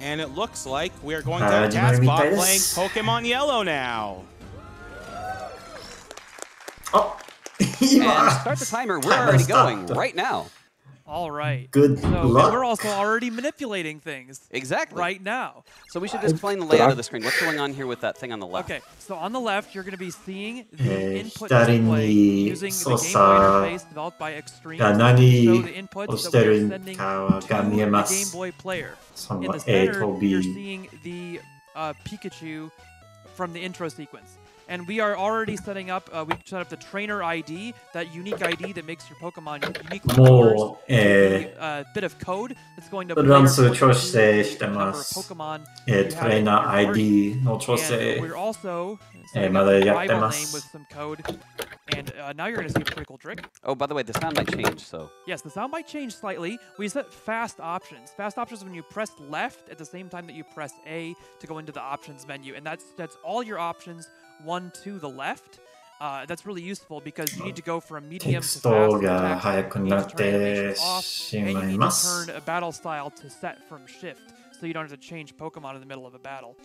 And it looks like we are going to have TASBot playing Pokemon Yellow now. Oh, and start the timer. We're already going right now. All right. Good luck. We're also already manipulating things. Exactly. Right now. So we should just explain the layout of the screen. What's going on here with that thing on the left? Okay. So on the left, you're going to be seeing the input display using the Game Boy interface developed by Restream to show the inputs that we are sending to the Game Boy player. In the center, you're seeing the Pikachu from the intro sequence. And we are already setting up, we set up the trainer ID, that unique ID that makes your Pokemon uniquely yours. A bit of code that's going to play number of Pokemon trainer ID の調整 we're also まだやってま with す some code. And now you're going to see a pretty cool trick. Oh, by the way, the sound might change, so... Yes, the sound might change slightly. We set fast options. Fast options is when you press left at the same time that you press A to go into the options menu. And that's all your options, one to the left. That's really useful because you need to go from medium to fast attack. You need to turn animation off, and you need to turn a battle style to set from shift, so you don't have to change Pokemon in the middle of a battle.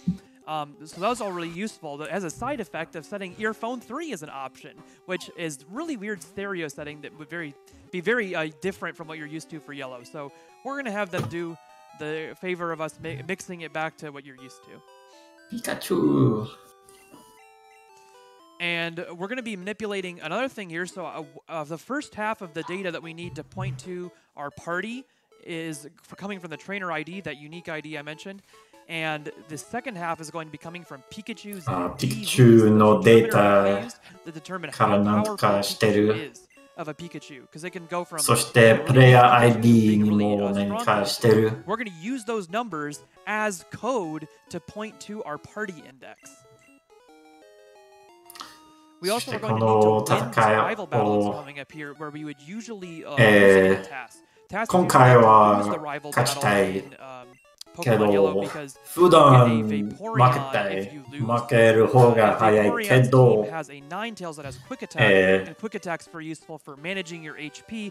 So that was all really useful. As a side effect of setting Earphone 3 as an option, which is really weird stereo setting that would be very different from what you're used to for Yellow. So we're going to have them do the favor of us mixing it back to what you're used to. Pikachu. And we're going to be manipulating another thing here. So the first half of the data that we need to point to our party is coming from the trainer ID, that unique ID I mentioned. And the second half is going to be coming from Pikachu's Pikachu no data that determine how powerful Pikachu is of a Pikachu, because it can go from そしてプレイヤー ID にも何かしてる We're going to use those numbers as code to point to our party index. We also are going to need to win survival battles coming up here, where we would usually use a task. 今回は勝ちたいけど普段負けたい負ける方が早いけど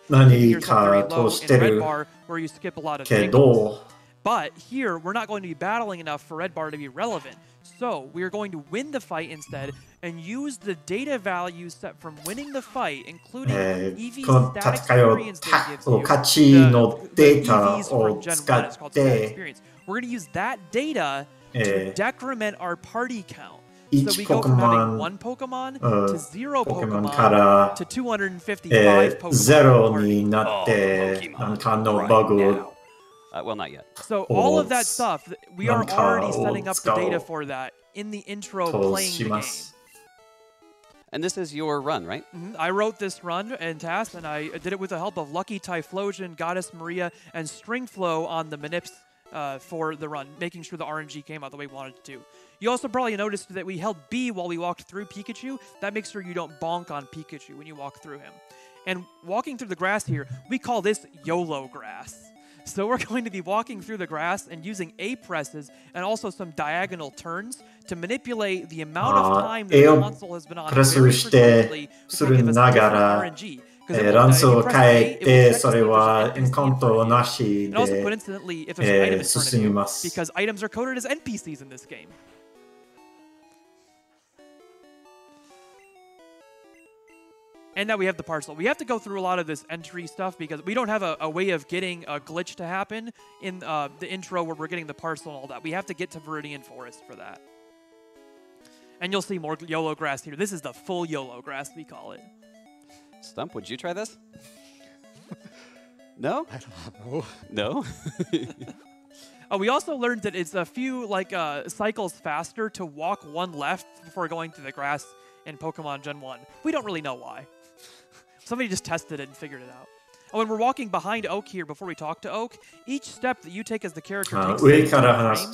何かとしてるけど But here, we're not going to be battling enough for Red Bar to be relevant. So, we are going to win the fight instead and use the data values set from winning the fight, including EV static experience that gives you, 勝ちのデータを使って We're going to use that data to decrement our party count. Each So we go from having one Pokemon to 0 Pokemon to 255 Pokemon. ゼロになって何かのバグを well, not yet. So all of that stuff, we are already setting up the data for that in the intro playing the game. And this is your run, right? I wrote this run and task, and I did it with the help of Lucky Typhlosion, Goddess Maria, and Stringflow on the manips for the run, making sure the RNG came out the way we wanted it to. You also probably noticed that we held B while we walked through Pikachu. That makes sure you don't bonk on Pikachu when you walk through him. And walking through the grass here, we call this YOLO grass. So we're going to be walking through the grass and using A presses and also some diagonal turns to manipulate the amount of time the console has been on very persistently to give us different RNG. And also coincidentally, if there's an item in front of you, because items are coded as NPCs in this game. And now we have the parcel. We have to go through a lot of this entry stuff because we don't have a way of getting a glitch to happen in the intro where we're getting the parcel and all that. We have to get to Viridian Forest for that. And you'll see more YOLO grass here. This is the full YOLO grass, we call it. Stump, would you try this? No? I don't know. No? We also learned that it's a few cycles faster to walk one left before going to the grass in Pokemon Gen 1. We don't really know why. Somebody just tested it and figured it out. Oh, and we're walking behind Oak here before we talk to Oak. Each step that you take as the character takes and that is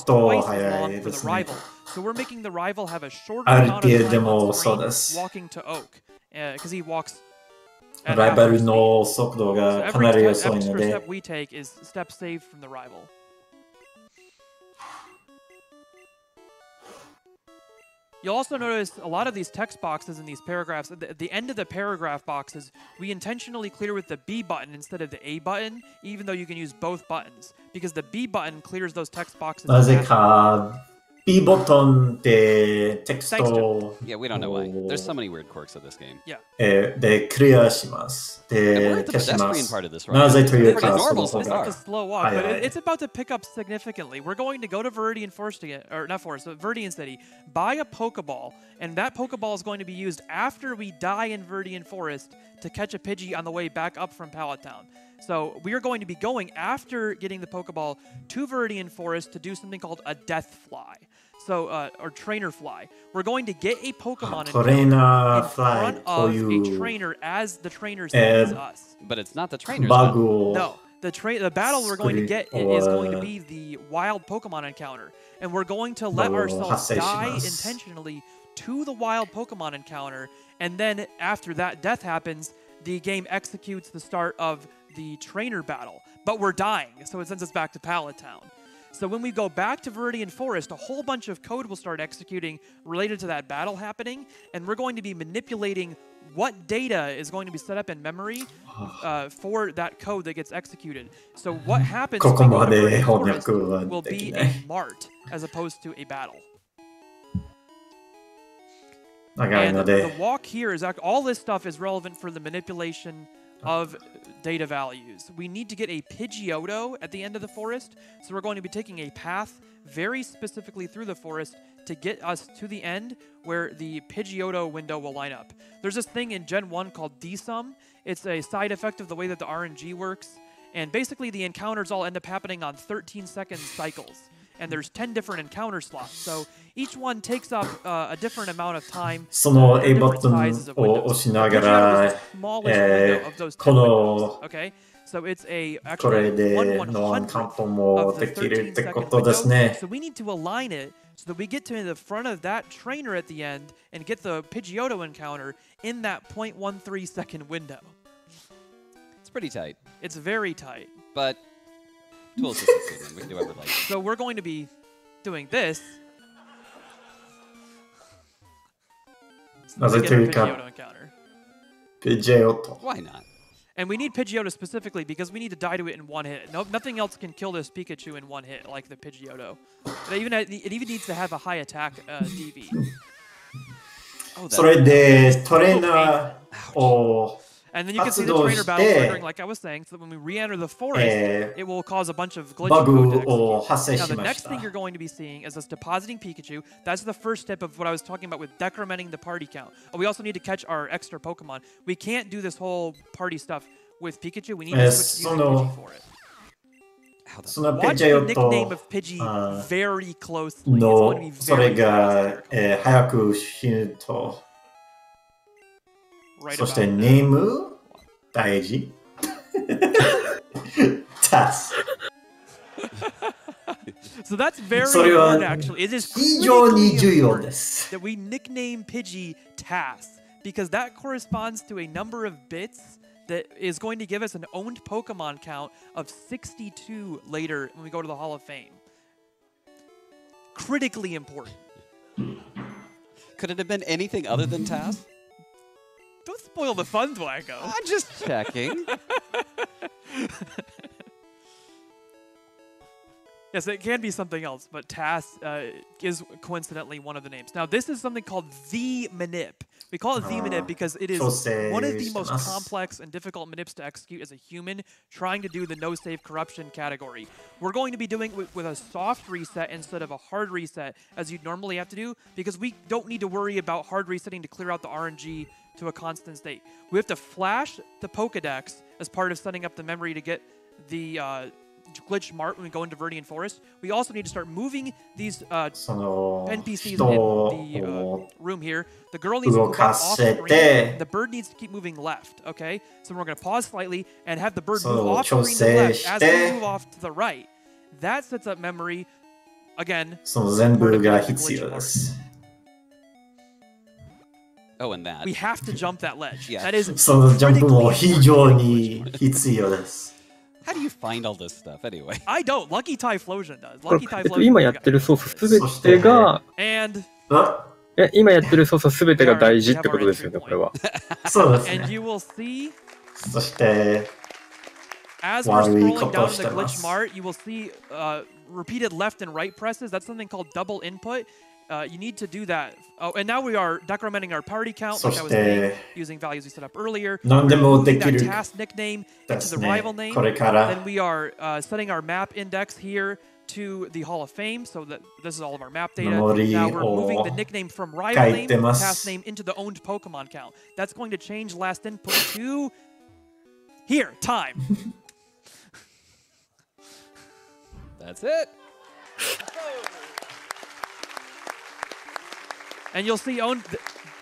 twice as long for the rival. So we're making the rival have a shorter amount of time walking to Oak. Because he walks at Rivalの速度がかなり遅いので every step we take is step saved from the rival. You'll also notice a lot of these text boxes in these paragraphs, at the end of the paragraph boxes, we intentionally clear with the B button instead of the A button, even though you can use both buttons, because the B button clears those text boxes. なぜか B ボタンでテクストを Yeah, we don't know why. There's so many weird quirks of this game. Yeah. でクリアします。で消します。なぜというかその方 It's not が to slow walk, but it's about to pick up significantly. We're going to go to Viridian Forest again, or not Forest, but Viridian City, buy a Pokeball, and that Pokeball is going to be used after we die in Viridian Forest to catch a Pidgey on the way back up from Pallet Town. So we are going to be going after getting the Pokeball to Viridian Forest to do something called a Death Fly. So, or Trainer Fly. We're going to get a Pokemon in front of a trainer as the trainer sees us. But it's not the trainer. No. The battle we're going to get is going to be the wild Pokemon encounter. And we're going to let ourselves die intentionally to the wild Pokemon encounter. And then after that death happens, the game executes the start of the trainer battle. But we're dying, so it sends us back to Pallet Town. So when we go back to Viridian Forest, a whole bunch of code will start executing related to that battle happening, and we're going to be manipulating what data is going to be set up in memory for that code that gets executed. So what happens when we go to Viridian Forest will be a mart as opposed to a battle. And the walk here is all this stuff is relevant for the manipulation of data values. We need to get a Pidgeotto at the end of the forest, so we're going to be taking a path very specifically through the forest to get us to the end where the Pidgeotto window will line up. There's this thing in Gen 1 called desum. It's a side effect of the way that the RNG works, and basically the encounters all end up happening on 13-second cycles. And there's 10 different encounter slots, so each one takes up a different amount of time. その A ボタンを押しながら、この So it's a これでノアンカンポもできるってことですね。 So we need to align it so that we get to the front of that trainer at the end and get the Pidgeotto encounter in that 0.13 second window. It's pretty tight. It's very tight. But tools assisted, we can do whatever like. So we're going to be doing this. So to get a Pidgeotto encounter. Pidgeotto. Why not? And we need Pidgeotto specifically because we need to die to it in one hit. Nothing else can kill this Pikachu in one hit like the Pidgeotto. It even needs to have a high attack DV. Oh, それでトレーナーを And then you can see the trainer battle triggering, like I was saying, so that when we re-enter the forest, it will cause a bunch of glitch code to Now, the next thing you're going to be seeing is us depositing Pikachu. That's the first step of what I was talking about with decrementing the party count. Oh, we also need to catch our extra Pokemon. We can't do this whole party stuff with Pikachu. We need to switch to Pidgey for it. Watch the nickname of Pidgey very closely. It's going to be very close. そしてネーム大事TAS So that's very important actually. It is 非常に重要です that we nickname Pidgey TAS because that corresponds to a number of bits that is going to give us an owned Pokemon count of 62 later when we go to the Hall of Fame. Critically important. Could it have been anything other than TAS? Don't spoil the fun, Dwango. I'm just checking. Yes, it can be something else, but TAS is coincidentally one of the names. Now, this is something called the Manip. We call it the Manip because it is one of the most complex and difficult Manips to execute as a human trying to do the no-save corruption category. We're going to be doing it with a soft reset instead of a hard reset, as you'd normally have to do, because we don't need to worry about hard resetting to clear out the RNG to a constant state. We have to flash the Pokedex as part of setting up the memory to get the glitch mart when we go into Viridian Forest. We also need to start moving these NPCs in the room here. The girl needs to move off screen. The bird needs to keep moving left, okay? So we're going to pause slightly and have the bird move off screen to the left as we move off to the right. That sets up memory, again. Oh, and that. We have to jump that ledge. Yeah. That is How do you find all this stuff anyway? I don't. Lucky Typhlosion does. Lucky Typhlosion. 今やってるソースすべてが And 今やってる操作すべてが大事ってことですよね、これは。そうです And ね。 you will see そして、 as we're scrolling down the glitch mart, you will see repeated left and right presses. That's something called double input. You need to do that. Oh, and now we are decrementing our party count, like I was saying, using values we set up earlier. We're moving that task nickname into the rival name. Then we are setting our map index here to the Hall of Fame, so that this is all of our map data. Now we're moving the nickname from rival name, task name, into the owned Pokemon count. That's going to change last input to here, time. That's it. And you'll see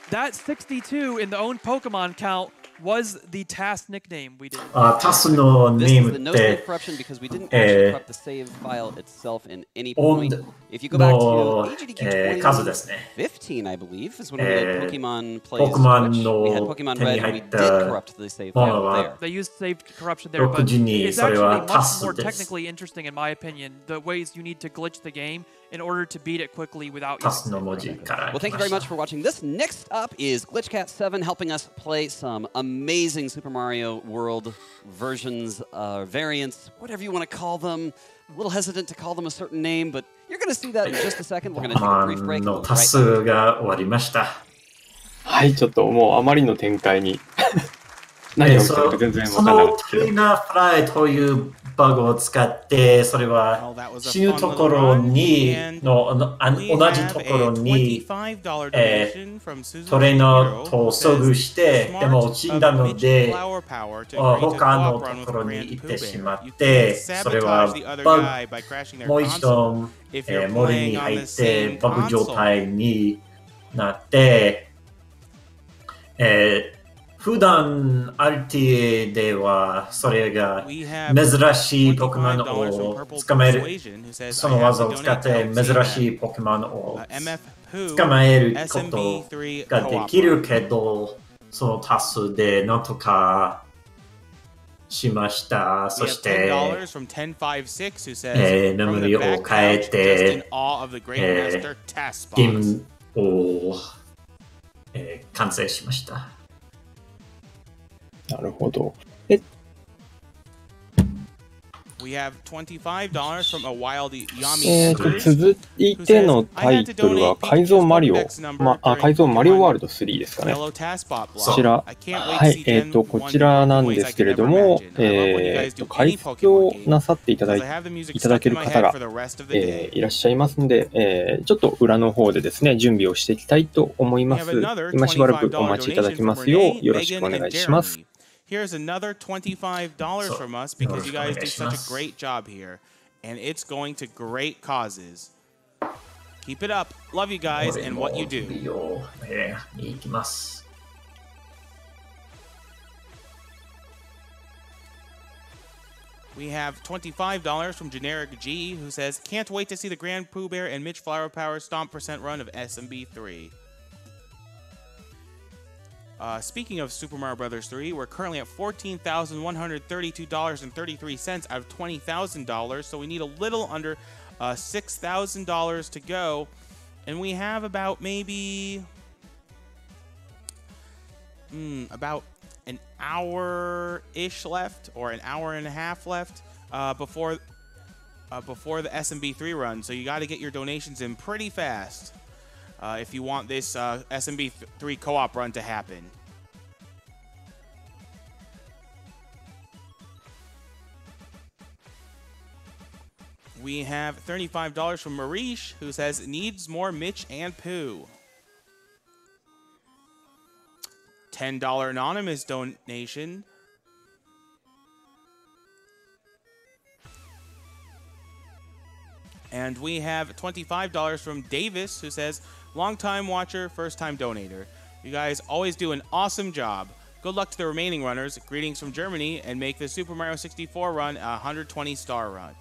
that 62 in the owned Pokemon count was the task nickname we did. タスのネ This ー is ム the っ no て save corruption because we didn't actually corrupt the save file itself in any point. If you go back to GDQx 数ですね。 2015, I believe, is when we did Pokemon Plays Pokemon Switch. We had の Pokemon 手に Red 入 and we っ did た corrupt the save もの file は there. They used saved corruption there, but 62 it's それ actually は much タス more です。 technically interesting, in my opinion, the ways you need to glitch the game in order to beat it quickly without タス using の save 文字 corruption. から Well, thank you very much for watching this. Next up is GlitchCat7 helping us play some amazing Super Mario World versions, variants, whatever you want to call them. I'm a little hesitant to call them a certain name, but you're going to see that in just a second. We're going to take a brief break. の We'll be タ right ス back. が終わりました。はい、ちょっともうあまりの展開に何が起きたのか全然わからなかったけど。トリナーフライというバグを使って、それは死ぬところに同じところにトレーナーと遭遇して、でも死んだので他のところに行ってしまって、それはバグもう一度森に入ってバグ状態になって、普段 RTA ではそれが珍しいポケモンを捕まえる、その技を使って珍しいポケモンを捕まえることができるけど、そのタスでなんとかしました。そして、メモリを変えて、ゲームを完成しました。なるほど。続いてのタイトルは改造マリオ、改造マリオワールド3ですかね。こちら、はい、こちらなんですけれども、改造なさっていただける方が、いらっしゃいますので、ちょっと裏の方でですね、準備をしていきたいと思います。今しばらくお待ちいただきますようよろしくお願いします。Here's another $25 from us because you guys do such a great job here. And it's going to great causes. Keep it up. Love you guys and what you do. We have $25 from Generic G, who says, can't wait to see the Grand Pooh Bear and Mitch Flower Power Stomp % run of SMB3. Speaking of Super Mario Bros. 3, we're currently at $14,132.33 out of $20,000, so we need a little under $6,000 to go, and we have about maybe about an hour-ish left, or an hour and a half left before the SMB3 run, so you got to get your donations in pretty fast. If you want this SMB3 co-op run to happen. We have $35 from Marish, who says, needs more Mitch and Pooh. $10 anonymous donation. And we have $25 from Davis, who says, long-time watcher, first-time donator. You guys always do an awesome job. Good luck to the remaining runners. Greetings from Germany, and make the Super Mario 64 run a 120-star run.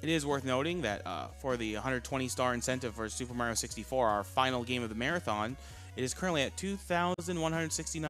It is worth noting that for the 120-star incentive for Super Mario 64, our final game of the marathon, it is currently at $2,169.